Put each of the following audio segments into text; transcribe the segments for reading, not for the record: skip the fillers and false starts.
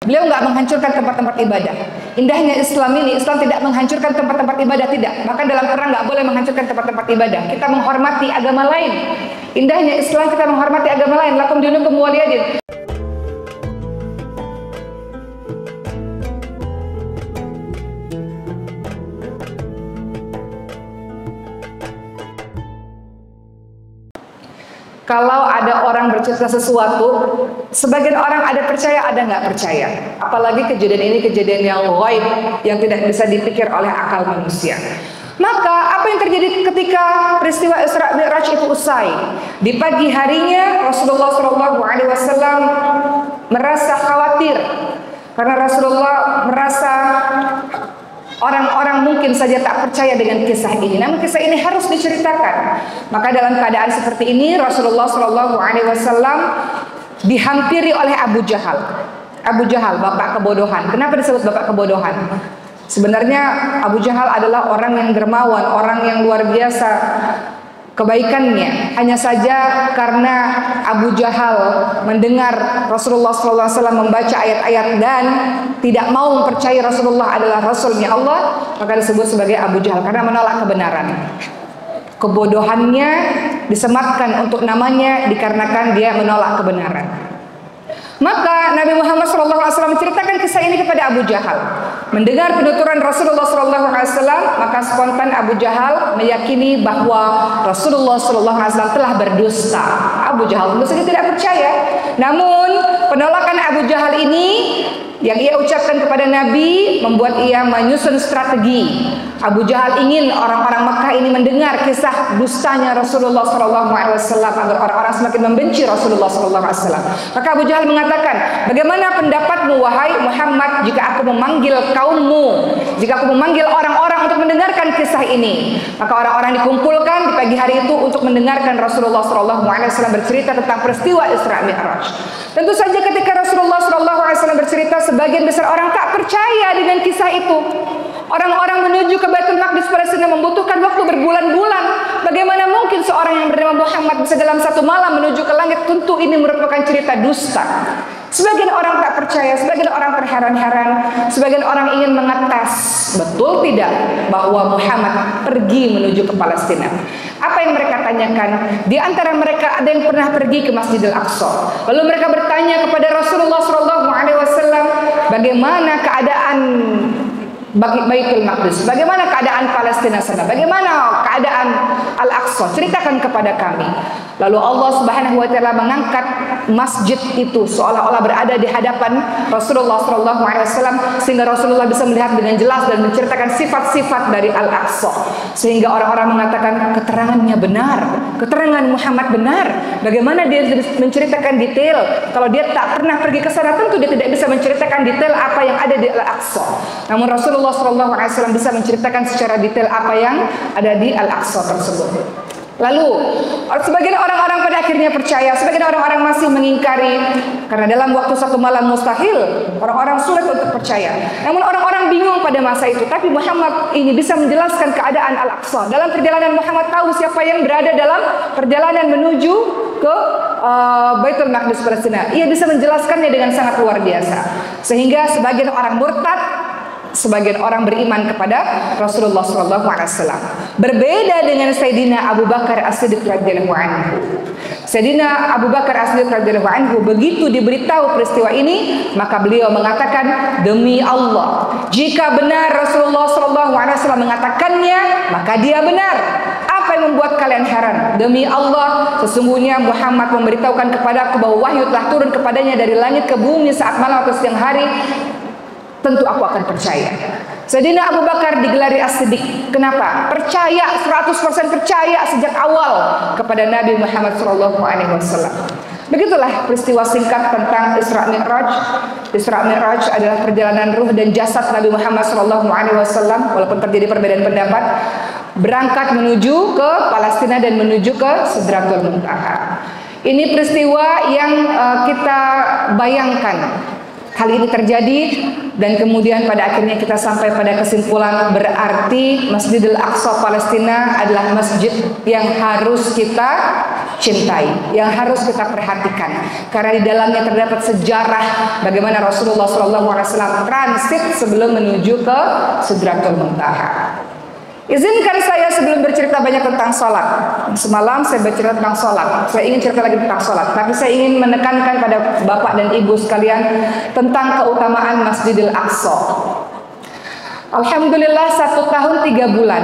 Beliau nggak menghancurkan tempat-tempat ibadah. Indahnya Islam ini, Islam tidak menghancurkan tempat-tempat ibadah, tidak. Bahkan dalam perang nggak boleh menghancurkan tempat-tempat ibadah. Kita menghormati agama lain. Indahnya Islam, kita menghormati agama lain. Lakum dinukum waliyadin. Kalau ada orang bercerita sesuatu, sebagian orang ada percaya, ada nggak percaya. Apalagi kejadian ini kejadian yang ghaib, yang tidak bisa dipikir oleh akal manusia. Maka apa yang terjadi ketika peristiwa Isra Mi'raj itu usai? Di pagi harinya Rasulullah SAW merasa khawatir karena Rasulullah merasa orang-orang mungkin saja tak percaya dengan kisah ini. Namun kisah ini harus diceritakan. Maka dalam keadaan seperti ini Rasulullah SAW dihampiri oleh Abu Jahal. Abu Jahal, bapak kebodohan. Kenapa disebut bapak kebodohan? Sebenarnya Abu Jahal adalah orang yang dermawan, orang yang luar biasa kebaikannya. Hanya saja karena Abu Jahal mendengar Rasulullah SAW membaca ayat-ayat dan tidak mau mempercayai Rasulullah adalah Rasulnya Allah, maka disebut sebagai Abu Jahal karena menolak kebenaran. Kebodohannya disematkan untuk namanya dikarenakan dia menolak kebenaran. Maka Nabi Muhammad SAW menceritakan kisah ini kepada Abu Jahal. Mendengar penuturan Rasulullah SAW, maka spontan Abu Jahal meyakini bahwa Rasulullah SAW telah berdusta. Abu Jahal tentu saja tidak percaya. Namun penolakan Abu Jahal ini yang ia ucapkan kepada Nabi membuat ia menyusun strategi. Abu Jahal ingin orang-orang Makkah ini mendengar kisah dustanya Rasulullah SAW agar orang-orang semakin membenci Rasulullah SAW. Maka Abu Jahal mengatakan, bagaimana pendapatmu wahai Muhammad jika aku memanggil kaummu, jika aku memanggil orang-orang untuk mendengarkan kisah ini? Maka orang-orang dikumpulkan di pagi hari itu untuk mendengarkan Rasulullah SAW bercerita tentang peristiwa Isra Mi'raj. Tentu saja ketika Rasulullah SAW bercerita, sebagian besar orang tak percaya dengan kisah itu. Orang-orang menuju ke Baitul Maqdis Palestina membutuhkan waktu berbulan-bulan. Bagaimana mungkin seorang yang bernama Muhammad bisa dalam satu malam menuju ke langit? Tentu ini merupakan cerita dusta. Sebagian orang tak percaya, sebagian orang terheran-heran, sebagian orang ingin mengetes, betul tidak bahwa Muhammad pergi menuju ke Palestina? Apa yang mereka tanyakan? Di antara mereka ada yang pernah pergi ke Masjidil Aqsa. Lalu mereka bertanya kepada Rasulullah SAW, bagaimana keadaan Baitul Maqdis, bagaimana keadaan Palestina sana, bagaimana keadaan Al-Aqsa, ceritakan kepada kami. Lalu Allah Subhanahu wa taala mengangkat masjid itu seolah-olah berada di hadapan Rasulullah SAW sehingga Rasulullah bisa melihat dengan jelas dan menceritakan sifat-sifat dari Al-Aqsa, sehingga orang-orang mengatakan keterangannya benar, keterangan Muhammad benar. Bagaimana dia menceritakan detail? Kalau dia tak pernah pergi ke sana, tentu dia tidak bisa menceritakan detail apa yang ada di Al-Aqsa. Namun Rasulullah SAW bisa menceritakan secara detail apa yang ada di Al-Aqsa tersebut. Lalu sebagian orang-orang pada akhirnya percaya, sebagian orang-orang masih mengingkari karena dalam waktu satu malam mustahil, orang-orang sulit untuk percaya. Namun orang-orang bingung pada masa itu, tapi Muhammad ini bisa menjelaskan keadaan Al-Aqsa. Dalam perjalanan Muhammad tahu siapa yang berada dalam perjalanan menuju ke Baitul Maqdis Palestina. Ia bisa menjelaskannya dengan sangat luar biasa, sehingga sebagian orang murtad, sebagian orang beriman kepada Rasulullah SAW. Berbeda dengan Sayyidina Abu Bakar As-Siddiq radhiyallahu anhu. Sayyidina Abu Bakar As-Siddiq radhiyallahu anhu begitu diberitahu peristiwa ini, maka beliau mengatakan, demi Allah, jika benar Rasulullah SAW mengatakannya, maka dia benar. Apa yang membuat kalian heran? Demi Allah, sesungguhnya Muhammad memberitahukan kepadaku bahwa wahyu telah turun kepadanya dari langit ke bumi saat malam atau siang hari. Tentu aku akan percaya. Sayyidina Abu Bakar digelari As-Siddiq. Kenapa? Percaya, 100% percaya sejak awal kepada Nabi Muhammad SAW. Begitulah peristiwa singkat tentang Isra Mi'raj. Isra Mi'raj adalah perjalanan ruh dan jasad Nabi Muhammad SAW, walaupun terjadi perbedaan pendapat, berangkat menuju ke Palestina dan menuju ke Sidratul Muntaha. Ini peristiwa yang kita bayangkan hal ini terjadi, dan kemudian pada akhirnya kita sampai pada kesimpulan berarti Masjidil Aqsa Palestina adalah masjid yang harus kita cintai, yang harus kita perhatikan, karena di dalamnya terdapat sejarah bagaimana Rasulullah SAW transit sebelum menuju ke Sidratul Muntaha. Izinkan saya sebelum bercerita banyak tentang sholat. Semalam saya bercerita tentang sholat. Saya ingin cerita lagi tentang sholat. Tapi saya ingin menekankan pada bapak dan ibu sekalian tentang keutamaan Masjidil Aqsa. Alhamdulillah 1 tahun 3 bulan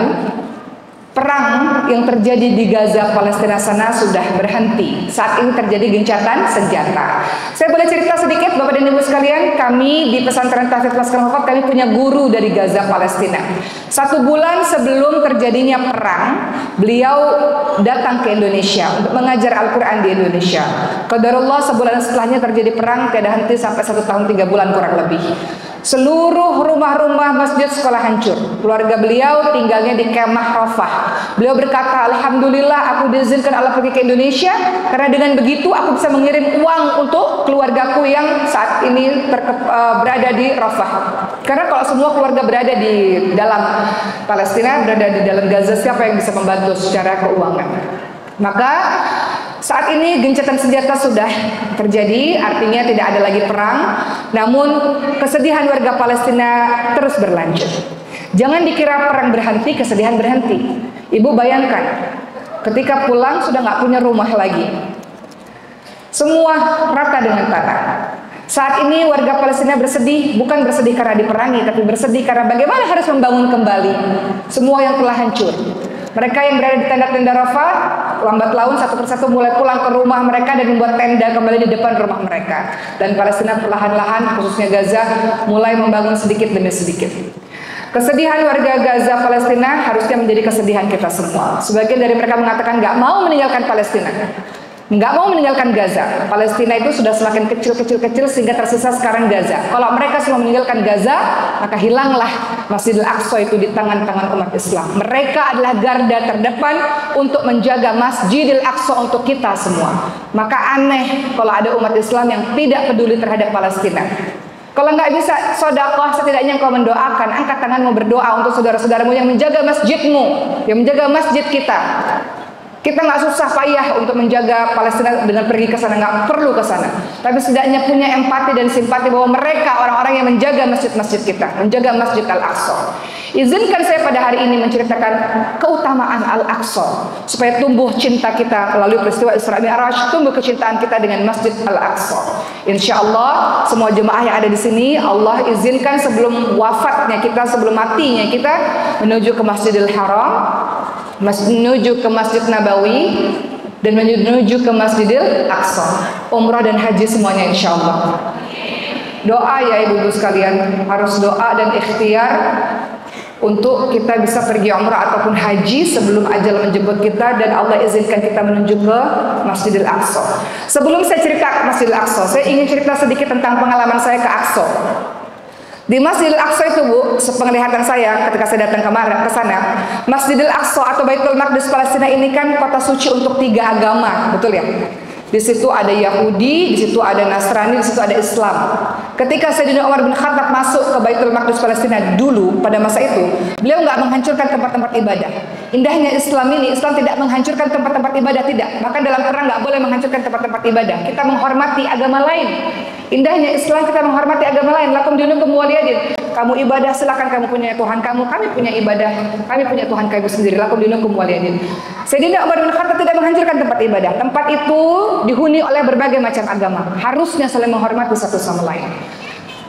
perang yang terjadi di Gaza Palestina sana sudah berhenti. Saat ini terjadi gencatan senjata. Saya boleh cerita sedikit Bapak dan Ibu sekalian, kami di pesantren Tahfidz Maskal Wafat kami punya guru dari Gaza Palestina. 1 bulan sebelum terjadinya perang, beliau datang ke Indonesia untuk mengajar Al-Quran di Indonesia. Qadarullah sebulan setelahnya terjadi perang, tiada henti sampai 1 tahun 3 bulan kurang lebih. Seluruh rumah-rumah masjid sekolah hancur. Keluarga beliau tinggalnya di kemah Rafah. Beliau berkata, alhamdulillah aku diizinkan Allah pergi ke Indonesia, karena dengan begitu aku bisa mengirim uang untuk keluargaku yang saat ini berada di Rafah. Karena kalau semua keluarga berada di dalam Palestina, berada di dalam Gaza, siapa yang bisa membantu secara keuangan? Maka saat ini gencatan senjata sudah terjadi, artinya tidak ada lagi perang. Namun kesedihan warga Palestina terus berlanjut. Jangan dikira perang berhenti, kesedihan berhenti. Ibu bayangkan, ketika pulang sudah nggak punya rumah lagi. Semua rata dengan tanah. Saat ini warga Palestina bersedih, bukan bersedih karena diperangi, tapi bersedih karena bagaimana harus membangun kembali semua yang telah hancur. Mereka yang berada di tenda-tenda Rafah, lambat laun satu persatu mulai pulang ke rumah mereka dan membuat tenda kembali di depan rumah mereka. Dan Palestina perlahan-lahan, khususnya Gaza, mulai membangun sedikit demi sedikit. Kesedihan warga Gaza Palestina harusnya menjadi kesedihan kita semua. Sebagian dari mereka mengatakan nggak mau meninggalkan Palestina, nggak mau meninggalkan Gaza. Palestina itu sudah semakin kecil sehingga tersisa sekarang Gaza. Kalau mereka semua meninggalkan Gaza, maka hilanglah Masjidil Aqsa itu di tangan-tangan umat Islam. Mereka adalah garda terdepan untuk menjaga Masjidil Aqsa untuk kita semua. Maka aneh kalau ada umat Islam yang tidak peduli terhadap Palestina. Kalau nggak bisa sedekah, setidaknya engkau mendoakan, angkat tanganmu berdoa untuk saudara-saudaramu yang menjaga masjidmu, yang menjaga masjid kita. Kita nggak susah payah untuk menjaga Palestina dengan pergi ke sana, nggak perlu ke sana. Tapi setidaknya punya empati dan simpati bahwa mereka orang-orang yang menjaga masjid-masjid kita, menjaga Masjid Al-Aqsa. Izinkan saya pada hari ini menceritakan keutamaan Al-Aqsa supaya tumbuh cinta kita melalui peristiwa Isra Mi'raj, tumbuh kecintaan kita dengan Masjid Al-Aqsa. Insya Allah semua jemaah yang ada di sini Allah izinkan sebelum wafatnya kita, sebelum matinya kita menuju ke Masjidil Haram, menuju ke Masjid Nabawi, dan menuju ke Masjidil Aqsa. Umrah dan haji semuanya insya Allah. Doa ya ibu-ibu sekalian, harus doa dan ikhtiar untuk kita bisa pergi umrah ataupun haji sebelum ajal menjemput kita dan Allah izinkan kita menuju ke Masjidil Aqsa. Sebelum saya cerita Masjidil Aqsa, saya ingin cerita sedikit tentang pengalaman saya ke Aqsa. Di Masjidil Aqsa itu Bu, sepenglihatan saya ketika saya datang kemarin ke sana, Masjidil Aqsa atau Baitul Maqdis Palestina ini kan kota suci untuk 3 agama, betul ya? Di situ ada Yahudi, di situ ada Nasrani, di situ ada Islam. Ketika Sayyidina Umar bin Khattab masuk ke Baitul Maqdis Palestina dulu pada masa itu, beliau nggak menghancurkan tempat-tempat ibadah. Indahnya Islam ini, Islam tidak menghancurkan tempat-tempat ibadah, tidak. Maka dalam perang nggak boleh menghancurkan tempat-tempat ibadah. Kita menghormati agama lain. Indahnya Islam, kita menghormati agama lain. Lakum dinukum waliyadin. Kamu ibadah silakan, kamu punya Tuhan kamu, kami punya ibadah, kami punya Tuhan kami sendiri. Lakum dinukum waliyadin. Sayyidina Umar bin Khattab tidak menghancurkan tempat ibadah. Tempat itu dihuni oleh berbagai macam agama. Harusnya saling menghormati satu sama lain.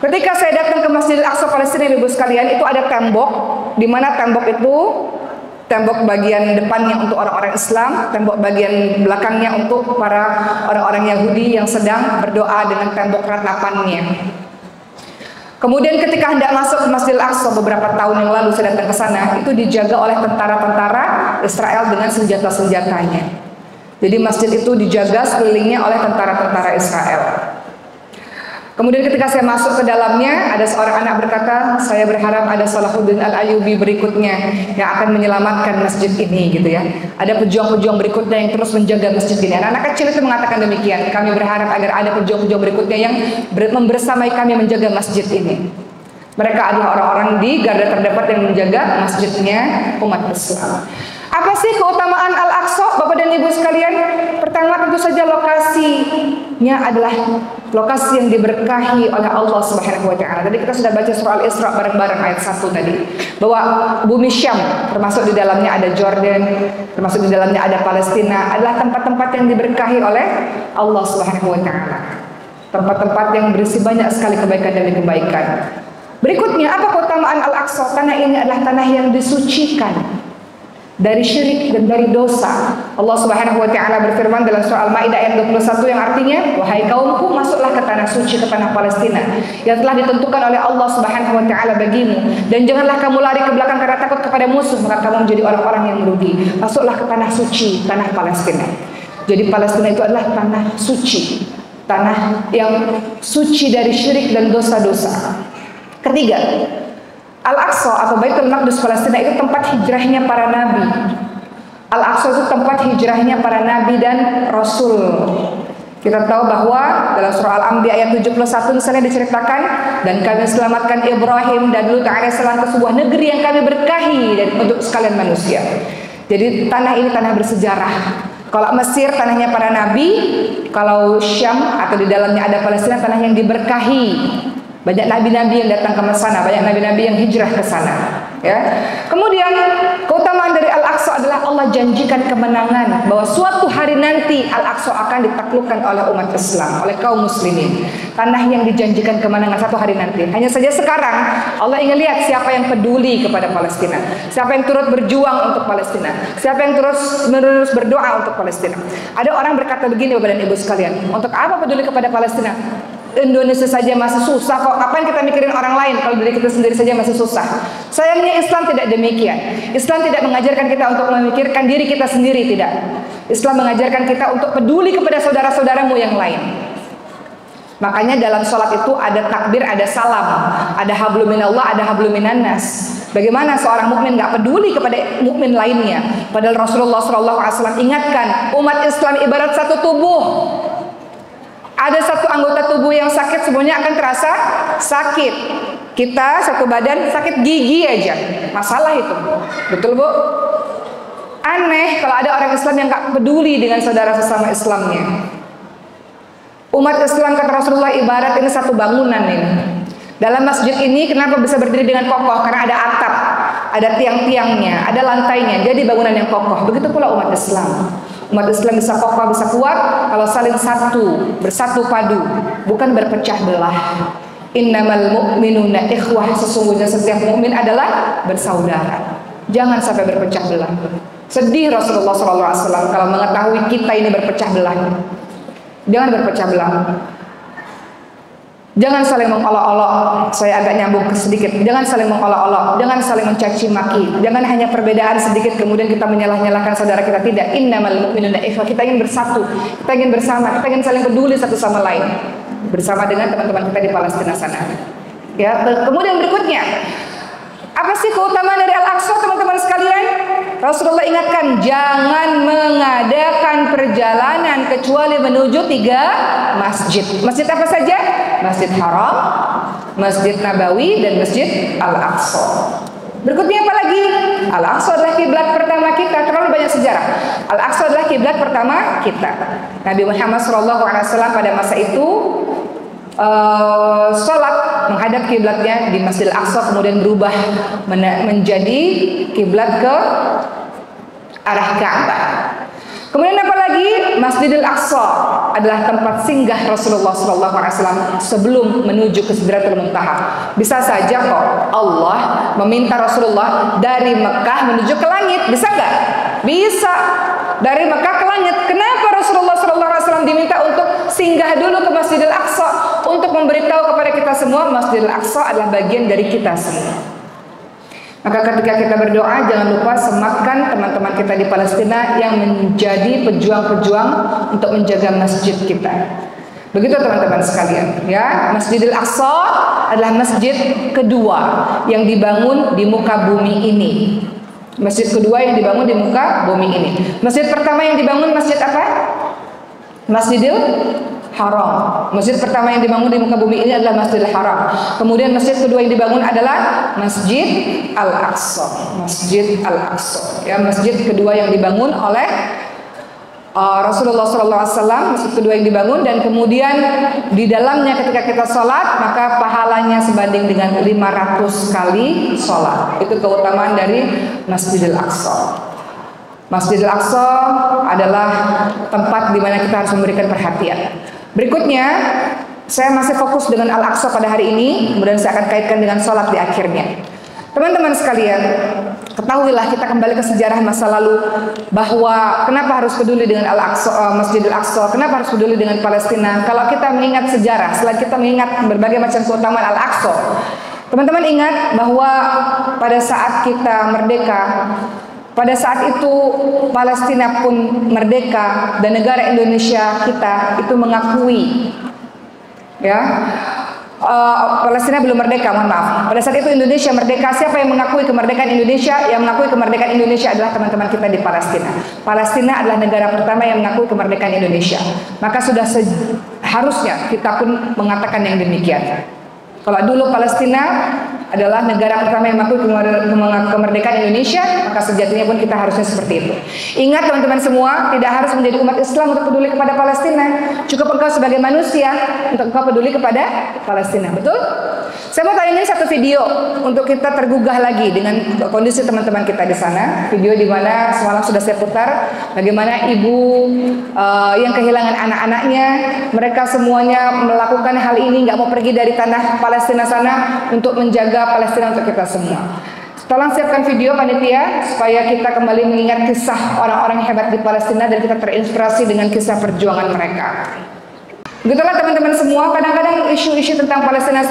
Ketika saya datang ke Masjidil Aqsa Palestina, ibu sekalian, itu ada tembok, di mana tembok itu tembok bagian depannya untuk orang-orang Islam, tembok bagian belakangnya untuk para orang-orang Yahudi yang sedang berdoa dengan tembok ratapannya. Kemudian ketika hendak masuk ke Masjidil Aqsa beberapa tahun yang lalu saya datang ke sana, itu dijaga oleh tentara-tentara Israel dengan senjata-senjatanya. Jadi masjid itu dijaga sekelilingnya oleh tentara-tentara Israel. Kemudian ketika saya masuk ke dalamnya, ada seorang anak berkata, saya berharap ada Salahuddin Al-Ayyubi berikutnya yang akan menyelamatkan masjid ini, gitu ya. Ada pejuang-pejuang berikutnya yang terus menjaga masjid ini. Anak-anak kecil itu mengatakan demikian. Kami berharap agar ada pejuang-pejuang berikutnya yang membersamai kami menjaga masjid ini. Mereka adalah orang-orang di garda terdepan yang menjaga masjidnya umat Islam. Apa sih keutamaan Al-Aqsa, Bapak dan Ibu sekalian? Pertama, tentu saja lokasinya adalah lokasi yang diberkahi oleh Allah Subhanahu wa taala. Tadi kita sudah baca surah Al-Isra bareng-bareng ayat 1 tadi, bahwa bumi Syam, termasuk di dalamnya ada Jordan, termasuk di dalamnya ada Palestina, adalah tempat-tempat yang diberkahi oleh Allah Subhanahu wa taala. Tempat-tempat yang berisi banyak sekali kebaikan demi kebaikan. Berikutnya, apa keutamaan Al-Aqsa? Tanah ini adalah tanah yang disucikan dari syirik dan dari dosa. Allah Subhanahu wa taala berfirman dalam surah Al-Maidah ayat 21 yang artinya, wahai kaumku, masuklah ke tanah suci, ke tanah Palestina yang telah ditentukan oleh Allah Subhanahu wa taala bagimu, dan janganlah kamu lari ke belakang karena takut kepada musuh, maka kamu menjadi orang-orang yang merugi. Masuklah ke tanah suci, tanah Palestina. Jadi Palestina itu adalah tanah suci, tanah yang suci dari syirik dan dosa-dosa. Ketiga, Al-Aqsa atau Baitul Maqdis Palestina itu tempat hijrahnya para nabi. Al-Aqsa itu tempat hijrahnya para nabi dan rasul. Kita tahu bahwa dalam surah Al-Anbiya ayat 71 misalnya diceritakan, dan kami selamatkan Ibrahim dan Lut alaihissalam ke sebuah negeri yang kami berkahi dan untuk sekalian manusia. Jadi tanah ini tanah bersejarah. Kalau Mesir tanahnya para nabi, kalau Syam atau di dalamnya ada Palestina tanah yang diberkahi. Banyak nabi-nabi yang datang ke sana, banyak nabi-nabi yang hijrah ke sana. Ya. Kemudian keutamaan dari Al-Aqsa adalah Allah janjikan kemenangan, bahwa suatu hari nanti Al-Aqsa akan ditaklukkan oleh umat Islam, oleh kaum muslimin. Tanah yang dijanjikan kemenangan satu hari nanti. Hanya saja sekarang Allah ingin lihat siapa yang peduli kepada Palestina, siapa yang turut berjuang untuk Palestina, siapa yang terus menerus berdoa untuk Palestina. Ada orang berkata begini, Bapak dan Ibu sekalian, untuk apa peduli kepada Palestina? Indonesia saja masih susah kok, kapan kita mikirin orang lain kalau diri kita sendiri saja masih susah. Sayangnya Islam tidak demikian. Islam tidak mengajarkan kita untuk memikirkan diri kita sendiri, tidak. Islam mengajarkan kita untuk peduli kepada saudara-saudaramu yang lain. Makanya dalam sholat itu ada takbir, ada salam, ada hablum minallah, ada hablum minannas. Bagaimana seorang mukmin nggak peduli kepada mukmin lainnya? Padahal Rasulullah SAW ingatkan, umat Islam ibarat satu tubuh. Ada satu anggota tubuh yang sakit, semuanya akan terasa sakit. Kita satu badan sakit gigi aja, masalah itu. Betul Bu? Aneh kalau ada orang Islam yang gak peduli dengan saudara sesama Islamnya. Umat Islam kata Rasulullah ibarat ini satu bangunan ini. Dalam masjid ini kenapa bisa berdiri dengan kokoh? Karena ada atap, ada tiang-tiangnya, ada lantainya. Jadi bangunan yang kokoh. Begitu pula umat Islam. Umat Islam bisa kokoh, bisa kuat kalau saling satu, bersatu padu, bukan berpecah belah. Innamal mu'minuna ikhwah, sesungguhnya setiap mukmin adalah bersaudara. Jangan sampai berpecah belah. Sedih Rasulullah SAW kalau mengetahui kita ini berpecah belah. Jangan berpecah belah. Jangan saling mengolok-olok. Saya agak nyambung sedikit. Jangan saling mengolok-olok. Jangan saling mencaci maki. Jangan hanya perbedaan sedikit kemudian kita menyalah-nyalahkan saudara kita. Tidak. Innamal mu'minuna ikhwah. Kita ingin bersatu. Kita ingin bersama. Kita ingin saling peduli satu sama lain. Bersama dengan teman-teman kita di Palestina sana. Ya. Kemudian berikutnya, apa sih keutamaan dari Al-Aqsa, teman-teman sekalian? Rasulullah ingatkan, jangan mengadakan perjalanan kecuali menuju 3 masjid. Masjid apa saja? Masjid Haram, Masjid Nabawi, dan Masjid Al-Aqsa. Berikutnya apa lagi? Al-Aqsa adalah kiblat pertama kita. Terlalu banyak sejarah. Al-Aqsa adalah kiblat pertama kita. Nabi Muhammad SAW pada masa itu sholat menghadap kiblatnya di Masjid Al-Aqsa, kemudian berubah menjadi kiblat ke arah Ka'bah. Kemudian apa lagi? Masjidil Aqsa adalah tempat singgah Rasulullah SAW sebelum menuju ke Sidratul Muntaha. Bisa saja kok Allah meminta Rasulullah dari Mekah menuju ke langit, bisa nggak? Bisa, dari Mekah ke langit. Kenapa Rasulullah SAW diminta untuk singgah dulu ke Masjidil Aqsa, untuk memberitahu kepada kita semua Masjidil Aqsa adalah bagian dari kita semua. Maka ketika kita berdoa, jangan lupa sematkan teman-teman kita di Palestina yang menjadi pejuang-pejuang untuk menjaga masjid kita. Begitu teman-teman sekalian, ya. Masjidil Aqsa adalah masjid kedua yang dibangun di muka bumi ini. Masjid kedua yang dibangun di muka bumi ini. Masjid pertama yang dibangun masjid apa? Masjidil Haram. Masjid pertama yang dibangun di muka bumi ini adalah Masjidil Haram. Kemudian masjid kedua yang dibangun adalah Masjid Al-Aqsa. Masjid Al-Aqsa. Ya, masjid kedua yang dibangun oleh Rasulullah SAW, masjid kedua yang dibangun, dan kemudian di dalamnya ketika kita sholat maka pahalanya sebanding dengan 500 kali sholat. Itu keutamaan dari Masjidil Aqsa. Masjidil Aqsa adalah tempat di mana kita harus memberikan perhatian. Berikutnya, saya masih fokus dengan Al-Aqsa pada hari ini, kemudian saya akan kaitkan dengan sholat di akhirnya. Teman-teman sekalian, ketahuilah kita kembali ke sejarah masa lalu bahwa kenapa harus peduli dengan Al-Aqsa, Masjidil Aqsa, kenapa harus peduli dengan Palestina. Kalau kita mengingat sejarah, selain kita mengingat berbagai macam keutamaan Al-Aqsa, teman-teman ingat bahwa pada saat kita merdeka, pada saat itu Palestina pun merdeka dan negara Indonesia kita itu mengakui, ya. Palestina belum merdeka, mohon maaf. Pada saat itu Indonesia merdeka. Siapa yang mengakui kemerdekaan Indonesia? Yang mengakui kemerdekaan Indonesia adalah teman-teman kita di Palestina. Palestina adalah negara pertama yang mengakui kemerdekaan Indonesia. Maka sudah harusnya kita pun mengatakan yang demikian. Kalau dulu Palestina adalah negara pertama yang mengakui kemerdekaan Indonesia, maka sejatinya pun kita harusnya seperti itu. Ingat teman-teman semua, tidak harus menjadi umat Islam untuk peduli kepada Palestina. Cukup engkau sebagai manusia untuk engkau peduli kepada Palestina, betul? Saya mau tayangin satu video untuk kita tergugah lagi dengan kondisi teman-teman kita di sana. Video di mana semalam sudah saya putar bagaimana ibu yang kehilangan anak-anaknya, mereka semuanya melakukan hal ini, nggak mau pergi dari tanah Palestina sana untuk menjaga Palestina untuk kita semua. Tolong siapkan video panitia supaya kita kembali mengingat kisah orang-orang hebat di Palestina dan kita terinspirasi dengan kisah perjuangan mereka. Begitulah teman-teman semua, kadang-kadang isu-isu tentang Palestina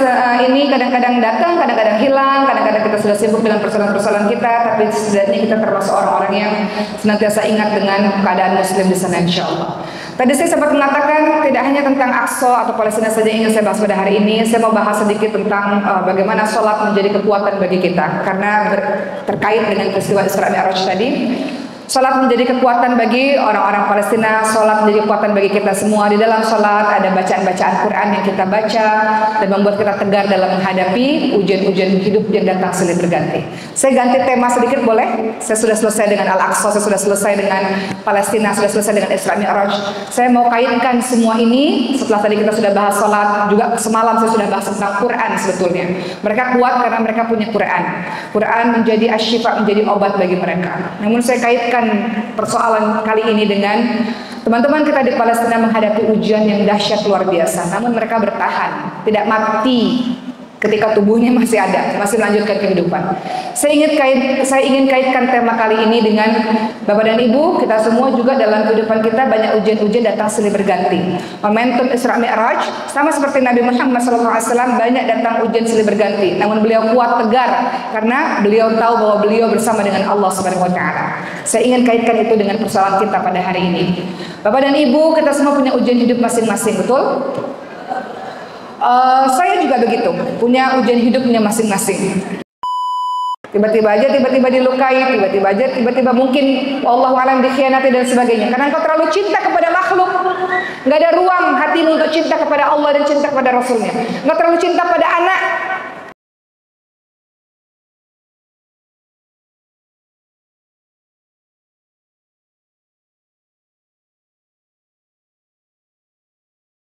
ini kadang-kadang datang, kadang-kadang hilang, kadang-kadang kita sudah sibuk dengan persoalan-persoalan kita, tapi setidaknya kita termasuk orang-orang yang senantiasa ingat dengan keadaan Muslim di sana, insya Allah. Tadi saya sempat mengatakan tidak hanya tentang Aqsa atau Palestina saja yang ingin saya bahas pada hari ini. Saya mau bahas sedikit tentang bagaimana sholat menjadi kekuatan bagi kita, karena terkait dengan peristiwa Isra Mi'raj tadi. Sholat menjadi kekuatan bagi orang-orang Palestina, sholat menjadi kekuatan bagi kita semua. Di dalam sholat ada bacaan-bacaan Quran yang kita baca dan membuat kita tegar dalam menghadapi ujian-ujian hidup yang datang silih berganti. Saya ganti tema sedikit boleh? Saya sudah selesai dengan Al-Aqsa, saya sudah selesai dengan Palestina, sudah selesai dengan Isra Mi'raj. Saya mau kaitkan semua ini setelah tadi kita sudah bahas sholat, juga semalam saya sudah bahas tentang Quran sebetulnya. Mereka kuat karena mereka punya Quran. Quran menjadi asyifa, menjadi obat bagi mereka. Namun saya kaitkan persoalan kali ini dengan teman-teman kita di Palestina menghadapi ujian yang dahsyat luar biasa, namun mereka bertahan, tidak mati ketika tubuhnya masih ada, masih melanjutkan kehidupan. Saya ingin kaitkan tema kali ini dengan Bapak dan Ibu, kita semua juga dalam kehidupan kita banyak ujian-ujian datang silih berganti. Momentum Isra Mi'raj sama seperti Nabi Muhammad SAW, banyak datang ujian silih berganti. Namun beliau kuat tegar karena beliau tahu bahwa beliau bersama dengan Allah Subhanahu wa taala. Saya ingin kaitkan itu dengan persoalan kita pada hari ini. Bapak dan Ibu, kita semua punya ujian hidup masing-masing, betul? Saya juga begitu, punya ujian hidupnya masing-masing. Tiba-tiba dilukai, tiba-tiba mungkin Allah alam dikhianati dan sebagainya. Karena engkau terlalu cinta kepada makhluk, nggak ada ruang hatimu untuk cinta kepada Allah dan cinta kepada Rasulnya. Engkau terlalu cinta pada anak,